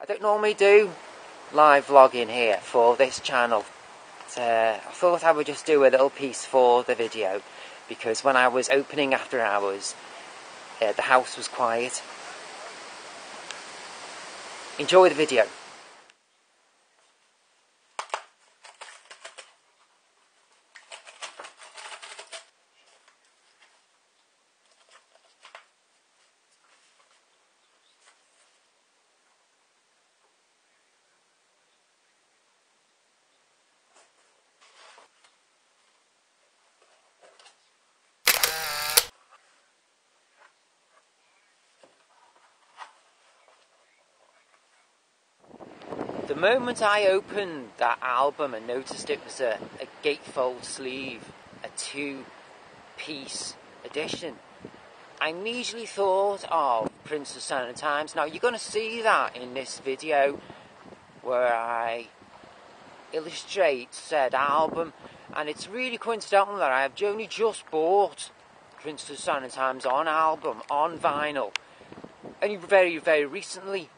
I don't normally do live vlogging here for this channel. I thought I would just do a little piece for the video because when I was opening after hours, the house was quiet. Enjoy the video. The moment I opened that album and noticed it was a gatefold sleeve, a two-piece edition, I immediately thought of Prince of Sign of the Times. Now you're going to see that in this video where I illustrate said album, and it's really coincidental that I have only just bought Prince of Sign of the Times on album, on vinyl, only very, very recently.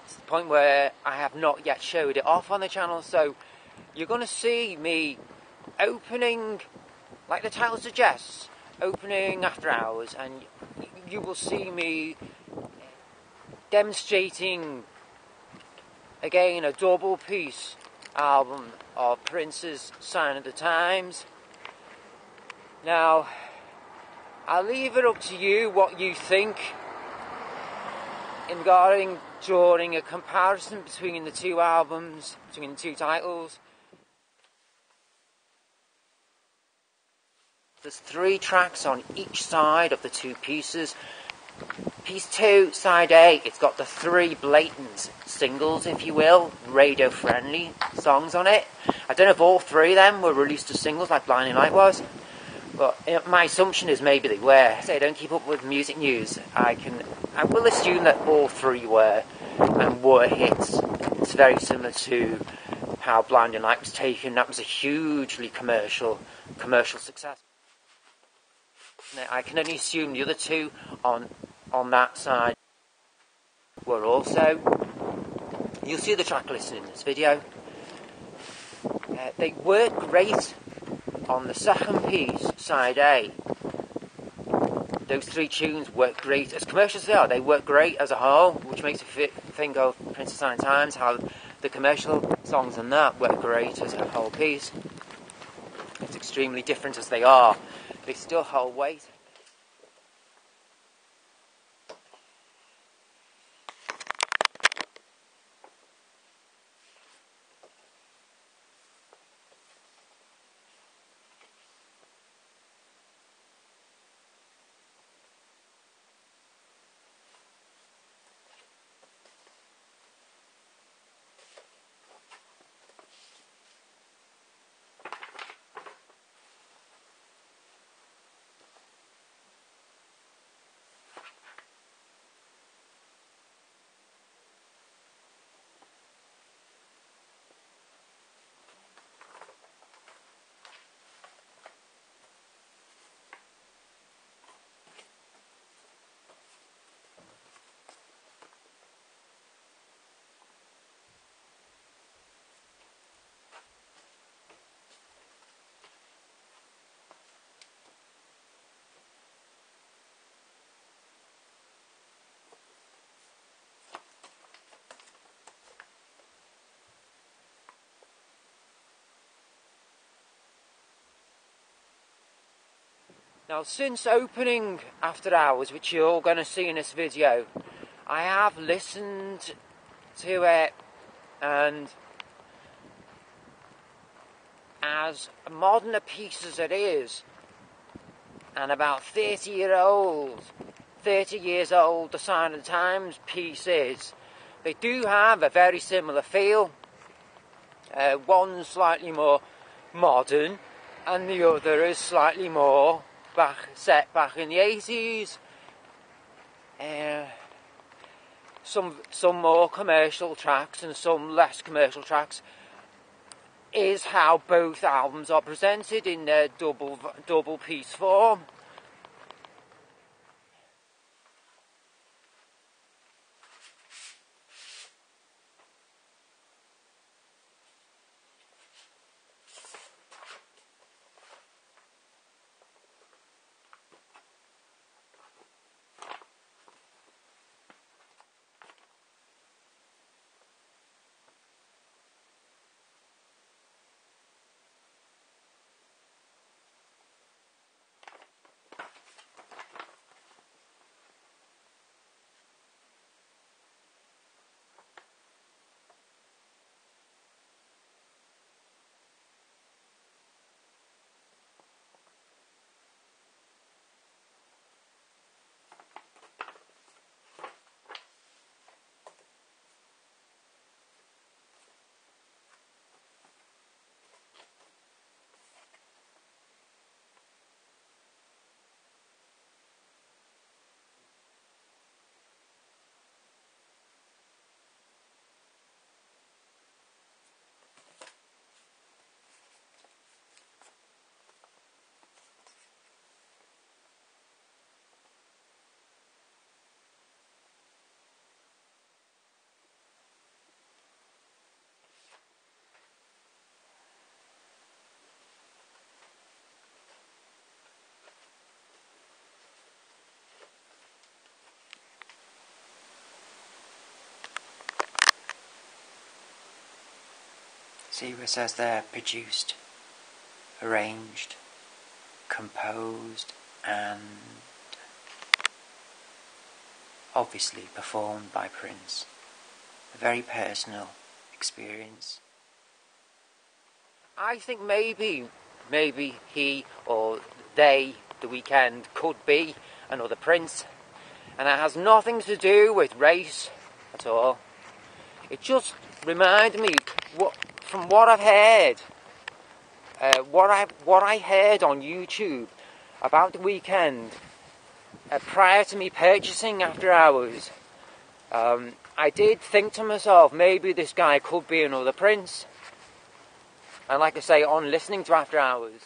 It's the point where I have not yet showed it off on the channel, so you're going to see me opening, like the title suggests, opening after hours, and you will see me demonstrating again a double piece album of Prince's Sign of the Times. Now, I'll leave it up to you what you think in regarding drawing a comparison between the two albums, between the two titles. There's 3 tracks on each side of the 2 pieces. Piece 2, side A, it's got the 3 blatant singles, if you will, radio-friendly songs on it. I don't know if all 3 of them were released as singles like Blinding Light was, but my assumption is maybe they were. I don't keep up with music news. I will assume that all 3 were, and were hits. It's very similar to how Blinding Light was taken. That was a hugely commercial success. Now, I can only assume the other 2 on that side were also. You'll see the track listing in this video. They work great on the second piece, side A. Those 3 tunes work great. As commercial as they are, they work great as a whole, which makes me think of Prince of Sign of the Times, how the commercial songs in that work great as a whole piece. It's extremely different as they are. They still hold weight. Now, since opening After Hours, which you're all going to see in this video, I have listened to it, and as modern a piece as it is, and about 30 years old, the Sign of the Times piece is, they do have a very similar feel. One's slightly more modern, and the other is slightly more set back in the 80s. Some more commercial tracks and some less commercial tracks is how both albums are presented in their double piece form. See where it says there, produced, arranged, composed, and obviously performed by Prince. A very personal experience. I think maybe he or they, the Weeknd, could be another Prince, and it has nothing to do with race at all. It just reminded me from what I've heard, what I heard on YouTube about the Weeknd prior to me purchasing After Hours. I did think to myself, maybe this guy could be another Prince. And like I say, on listening to After Hours,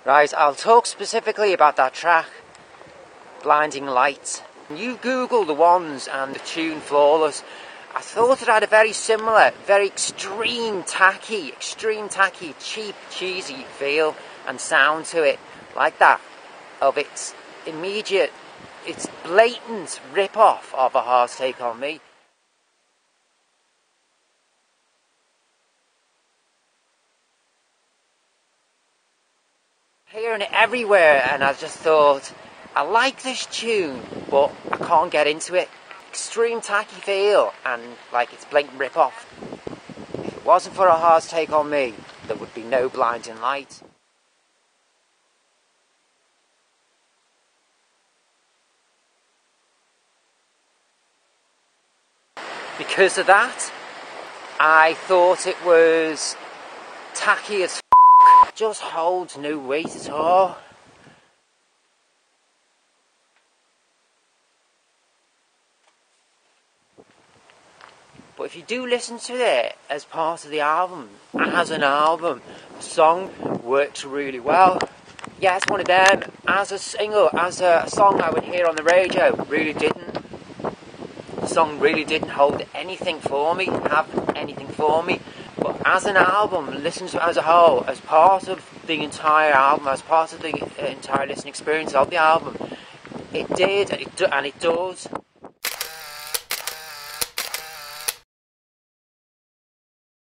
right, I'll talk specifically about that track, Blinding Lights. You Google the ones and the tune Flawless. I thought it had a very similar, very extreme tacky, cheap, cheesy feel and sound to it, like that, of its immediate, its blatant rip-off of A Hard Take On Me. Hearing it everywhere, and I just thought, I like this tune, but I can't get into it. Extreme tacky feel, and like it's blatant rip-off. If it wasn't for A Hard Take On Me, there would be no Blinding Light. Because of that, I thought it was tacky as f***. Just holds no weight at all. But if you do listen to it as part of the album, as an album, the song works really well. Yeah, it's one of them. As a single, as a song I would hear on the radio, really didn't. The song really didn't hold anything for me, have anything for me. But as an album, listen to it as a whole, as part of the entire album, as part of the entire listening experience of the album, it did, and it does